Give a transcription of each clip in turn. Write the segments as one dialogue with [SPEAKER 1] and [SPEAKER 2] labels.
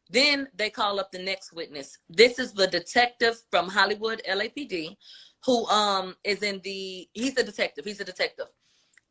[SPEAKER 1] Then they call up the next witness. This is the detective from Hollywood LAPD who is in the, he's a detective.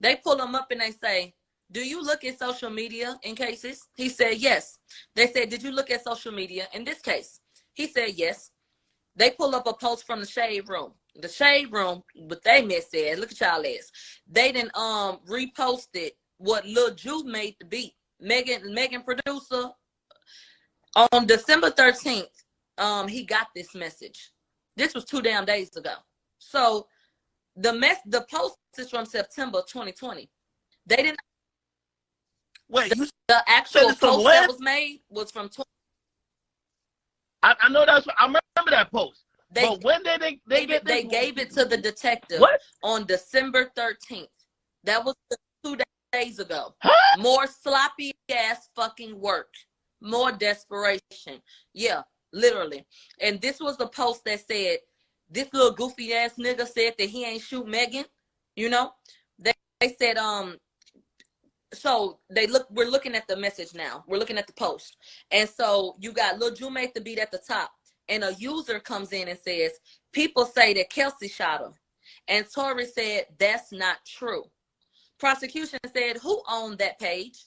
[SPEAKER 1] They pull him up and they say, do you look at social media in cases? He said, yes. They said, did you look at social media in this case? He said, yes. They pull up a post from the Shade Room. The Shade Room, what they mess said, look at y'all ass. They done reposted what Lil Ju made the beat. Megan producer, on December 13th, he got this message. This was 2 damn days ago. So the post is from September 2020. They didn't.
[SPEAKER 2] Wait,
[SPEAKER 1] the actual post that was made was from.
[SPEAKER 2] I know that's. I remember that post. But when did they get this?
[SPEAKER 1] They gave it to the detective on December 13th. That was 2 days ago.
[SPEAKER 2] Huh?
[SPEAKER 1] More sloppy ass fucking work. More desperation. Yeah, literally. And this was the post that said, this little goofy ass nigga said that he ain't shoot Megan. You know? They said, so we're looking at the message now. We're looking at the post. And so you got Lil Ju made the beat at the top. And a user comes in and says, people say that Kelsey shot him. And Tory said, that's not true. Prosecution said, who owned that page?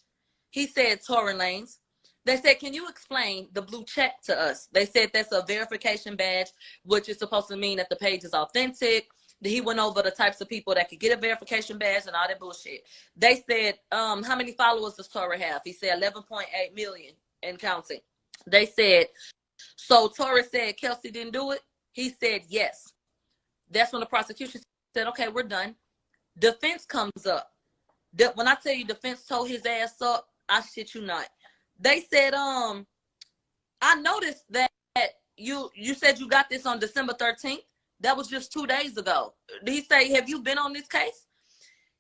[SPEAKER 1] He said, Tory Lanez. They said, can you explain the blue check to us? They said that's a verification badge, which is supposed to mean that the page is authentic. He went over the types of people that could get a verification badge and all that bullshit. They said, how many followers does Tory have? He said 11.8 million and counting. They said, so Tory said Kelsey didn't do it? He said yes. That's when the prosecution said, okay, we're done. Defense comes up. When I tell you defense told his ass up, I shit you not. They said, I noticed that you said you got this on December 13th. That was just 2 days ago. He said, have you been on this case?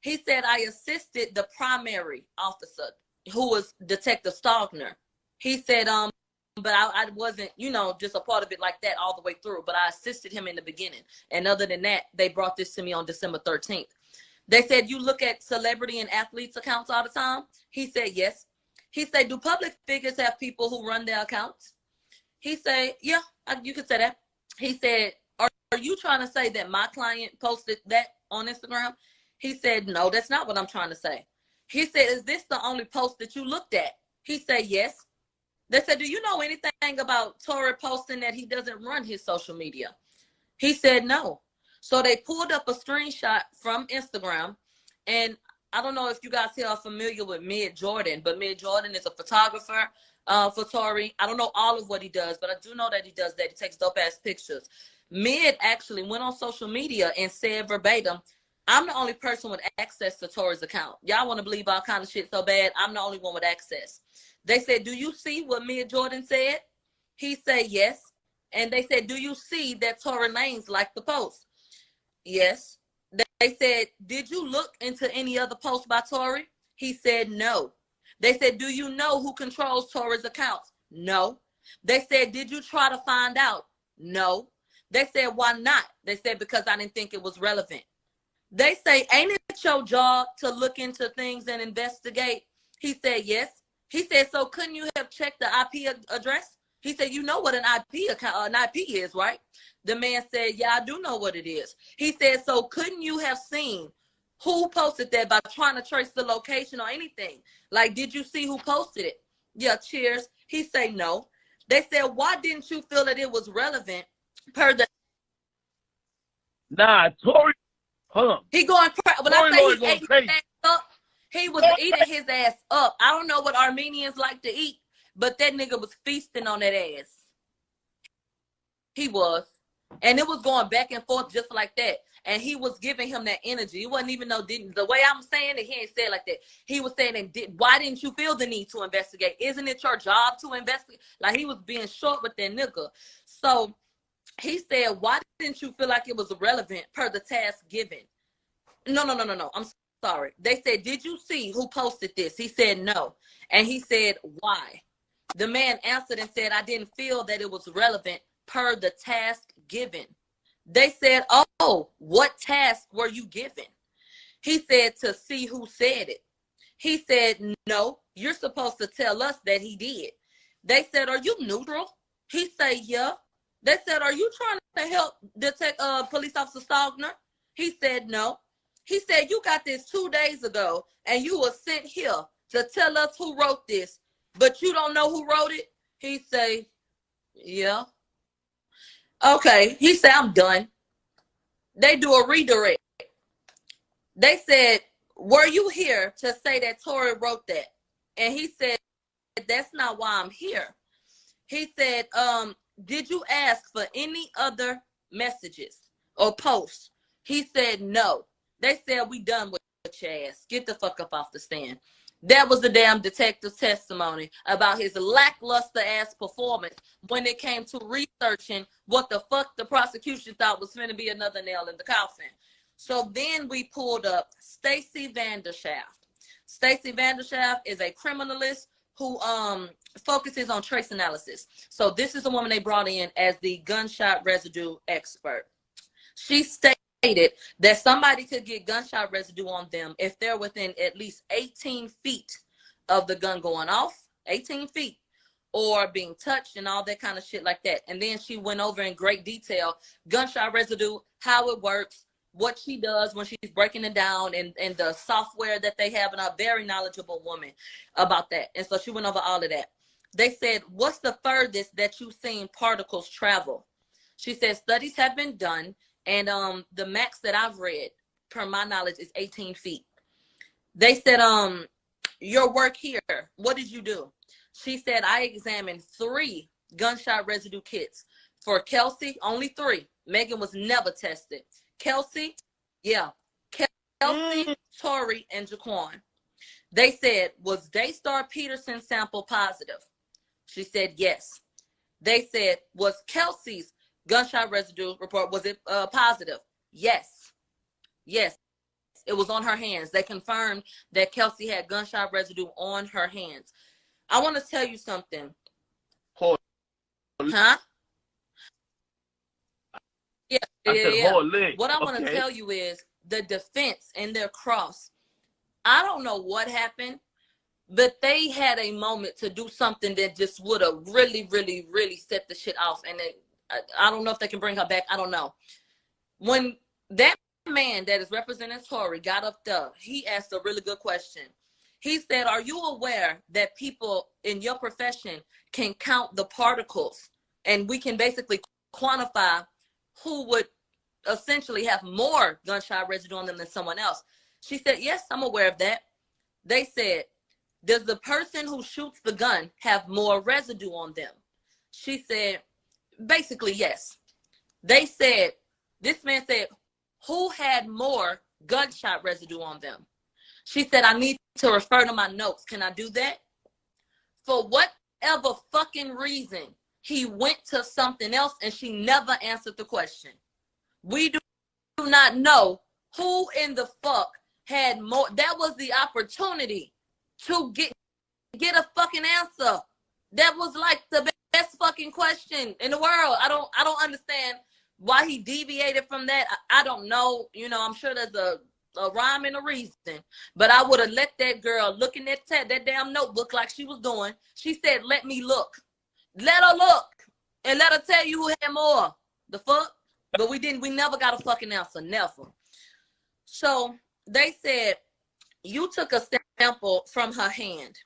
[SPEAKER 1] He said, I assisted the primary officer, who was Detective Stogner. He said, but I wasn't, just a part of it like that all the way through, but I assisted him in the beginning. And other than that, they brought this to me on December 13th. They said, you look at celebrity and athletes accounts all the time? He said, yes. He said, do public figures have people who run their accounts? He said, yeah, you could say that. He said, are you trying to say that my client posted that on Instagram? He said, no, that's not what I'm trying to say. He said, is this the only post that you looked at? He said, yes. They said, do you know anything about Tory posting that he doesn't run his social media? He said, no. So they pulled up a screenshot from Instagram, and I don't know if you guys here are familiar with Mid Jordan, but Mid Jordan is a photographer for Tory. I don't know all of what he does, but I do know that he does that. He takes dope ass pictures. Mid actually went on social media and said verbatim, I'm the only person with access to Tory's account. Y'all want to believe all kind of shit so bad. I'm the only one with access. They said, do you see what Mid Jordan said? He said, yes. And they said, do you see that Tory Lanez liked the post? Yes. They said, did you look into any other posts by Tory? He said, no. They said, do you know who controls Tory's accounts? No. They said, did you try to find out? No. They said, why not? They said, because I didn't think it was relevant. They say, ain't it your job to look into things and investigate? He said, yes. He said, so couldn't you have checked the IP address? He said, you know what an IP is, right? The man said, yeah, I do know what it is. He said, so couldn't you have seen who posted that by trying to trace the location or anything? Like, did you see who posted it? Yeah, cheers. He said, no. They said, why didn't you feel that it was relevant per the...
[SPEAKER 2] Nah, Tory, hold on.
[SPEAKER 1] He going crazy. When I say he ate his ass up, he was eating his ass up. I don't know what Armenians like to eat, but that nigga was feasting on that ass. He was. And it was going back and forth just like that. And he was giving him that energy. It wasn't even the way I'm saying it, he ain't said it like that. He was saying, why didn't you feel the need to investigate? Isn't it your job to investigate? Like, he was being short with that nigga. So he said, why didn't you feel like it was relevant per the task given? No. I'm sorry. They said, did you see who posted this? He said, no. And he said, why? The man answered and said, I didn't feel that it was relevant per the task given. They said, oh, what task were you given? He said, to see who said it. He said, no, you're supposed to tell us that he did. They said, are you neutral? He said, yeah. They said, are you trying to help detect police officer Stogner? He said, no. He said, you got this 2 days ago, and you were sent here to tell us who wrote this, but you don't know who wrote it? He said, yeah. Okay. He said, I'm done. They do a redirect. They said, were you here to say that Tory wrote that? And he said, that's not why I'm here. He said, did you ask for any other messages or posts? He said, no. They said, we done with your ass. Get the fuck up off the stand. That was the damn detective's testimony about his lackluster ass performance when it came to researching what the fuck the prosecution thought was going to be another nail in the coffin. So then we pulled up Stacey Vandershaft. Stacey Vandershaft is a criminalist who focuses on trace analysis. So this is the woman they brought in as the gunshot residue expert. She stated that somebody could get gunshot residue on them if they're within at least 18 feet of the gun going off, 18 feet, or being touched and all that kind of shit like that. And then she went over in great detail, gunshot residue, how it works, what she does when she's breaking it down, and the software that they have, and a very knowledgeable woman about that. And so she went over all of that. They said, what's the furthest that you've seen particles travel? She said, studies have been done, and the max that I've read, per my knowledge, is 18 feet. They said, your work here, what did you do? She said, I examined 3 gunshot residue kits. For Kelsey, only 3. Megan was never tested. Kelsey, yeah. Kelsey, Tory, and Jaquan. They said, was Daystar Peterson's sample positive? She said, yes. They said, was Kelsey's gunshot residue report, was it positive? Yes. Yes. It was on her hands. They confirmed that Kelsey had gunshot residue on her hands. I want to tell you something. Huh? Yeah. What I want to tell you is the defense and their cross. I don't know what happened, but they had a moment to do something that just would have really, really, really set the shit off. And I don't know if they can bring her back. I don't know. When that man that is representing Tory got up there, he asked a really good question. He said, are you aware that people in your profession can count the particles, and we can basically quantify who would essentially have more gunshot residue on them than someone else? She said, yes, I'm aware of that. They said, does the person who shoots the gun have more residue on them? She said, basically, yes. They said, this man said, who had more gunshot residue on them? She said, I need to refer to my notes. Can I do that? For whatever fucking reason, he went to something else, and she never answered the question. We do not know who in the fuck had more. That was the opportunity to get a fucking answer. That was like the best fucking question in the world. I don't understand why he deviated from that. I don't know. You know, I'm sure there's a rhyme and a reason, but I would have let that girl look in that damn notebook like she was doing. She said, let me look. Let her look and let her tell you who had more. The fuck? But we never got a fucking answer. Never. So they said, you took a sample from her hand.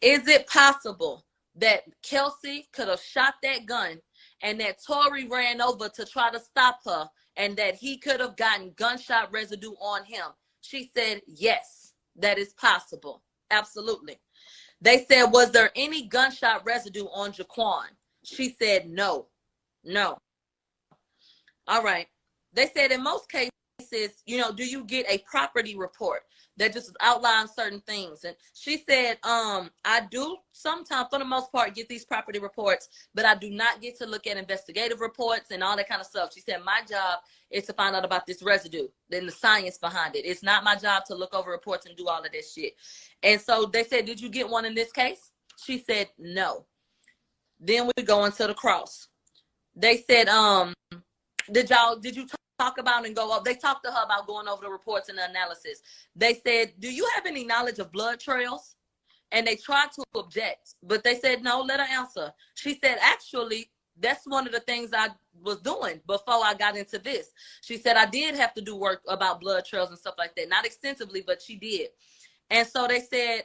[SPEAKER 1] Is it possible that Kelsey could have shot that gun and that Tory ran over to try to stop her, and that he could have gotten gunshot residue on him? She said, yes, that is possible. Absolutely. They said, was there any gunshot residue on Jaquan? She said, no. No. All right. They said in most cases, you know, do you get a property report that just outlines certain things? And she said, I do sometimes, for the most part, get these property reports, but I do not get to look at investigative reports and all that kind of stuff. She said, my job is to find out about this residue and the science behind it. It's not my job to look over reports and do all of this shit. And so they said, did you get one in this case? She said, no. Then we go into the cross. They said, did you talk about and go up? They talked to her about going over the reports and the analysis. They said, do you have any knowledge of blood trails? And they tried to object, but they said, no, let her answer. She said, actually, that's one of the things I was doing before I got into this. She said, I did have to do work about blood trails and stuff like that. Not extensively, but she did. And so they said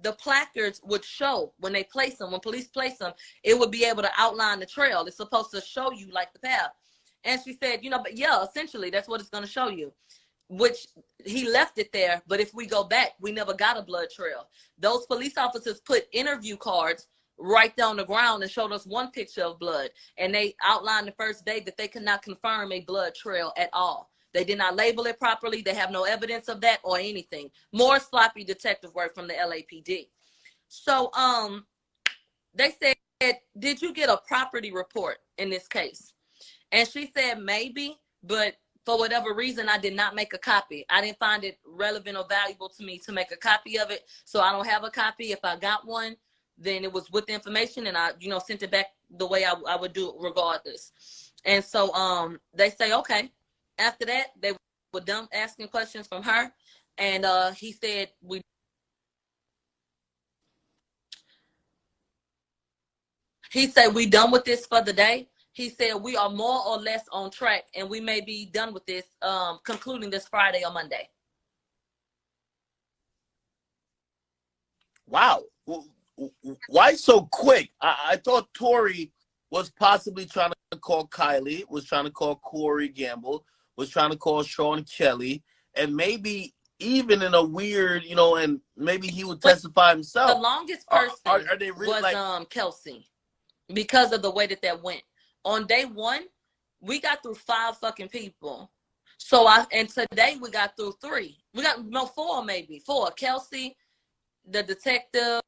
[SPEAKER 1] the placards would show when they place them, when police place them, it would be able to outline the trail. It's supposed to show you like the path. And she said, you know, but yeah, essentially that's what it's going to show you, which he left it there. But if we go back, we never got a blood trail. Those police officers put interview cards right there on the ground and showed us one picture of blood. And they outlined the first day that they could not confirm a blood trail at all. They did not label it properly. They have no evidence of that or anything. More sloppy detective work from the LAPD. So they said, did you get a property report in this case? And she said, maybe, but for whatever reason, I did not make a copy. I didn't find it relevant or valuable to me to make a copy of it. So I don't have a copy. If I got one, then it was with the information and I, you know, sent it back the way I would do it regardless. And so they say, okay. After that, they were done asking questions from her. And he said, we done with this for the day. He said, we are more or less on track and we may be done with this, concluding this Friday or Monday.
[SPEAKER 2] Wow. Why so quick? I thought Tory was possibly trying to call Kylie, was trying to call Corey Gamble, was trying to call Sean Kelly, and maybe even in a weird, you know, and maybe he would testify himself.
[SPEAKER 1] The longest person
[SPEAKER 2] are they really
[SPEAKER 1] was
[SPEAKER 2] like
[SPEAKER 1] Kelsey, because of the way that went. On day one, we got through 5 fucking people. So and today we got through 3. We got 4 maybe. 4. Kelsey, the detective,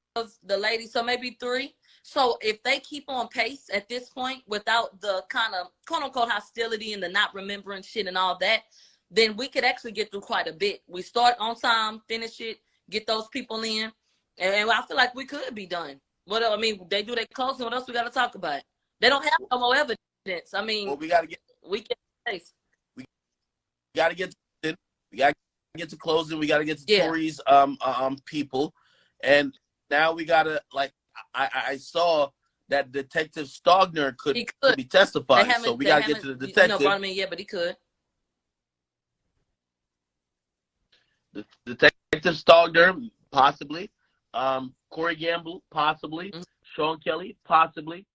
[SPEAKER 1] the lady, so maybe 3. So if they keep on pace at this point without the kind of quote unquote hostility and the not remembering shit and all that, then we could actually get through quite a bit. We start on time, finish it, get those people in, and I feel like we could be done. What I mean, they do their closing. What else we got to talk about? They don't have no more evidence. I mean,
[SPEAKER 2] well, we got to get to closing. We got to get to Tory's people, and now we got to like. I saw that Detective Stogner could be testifying, so we got to get to the detective.
[SPEAKER 1] No, but he could.
[SPEAKER 2] The Detective Stogner, possibly. Corey Gamble, possibly. Mm-hmm. Sean Kelly, possibly.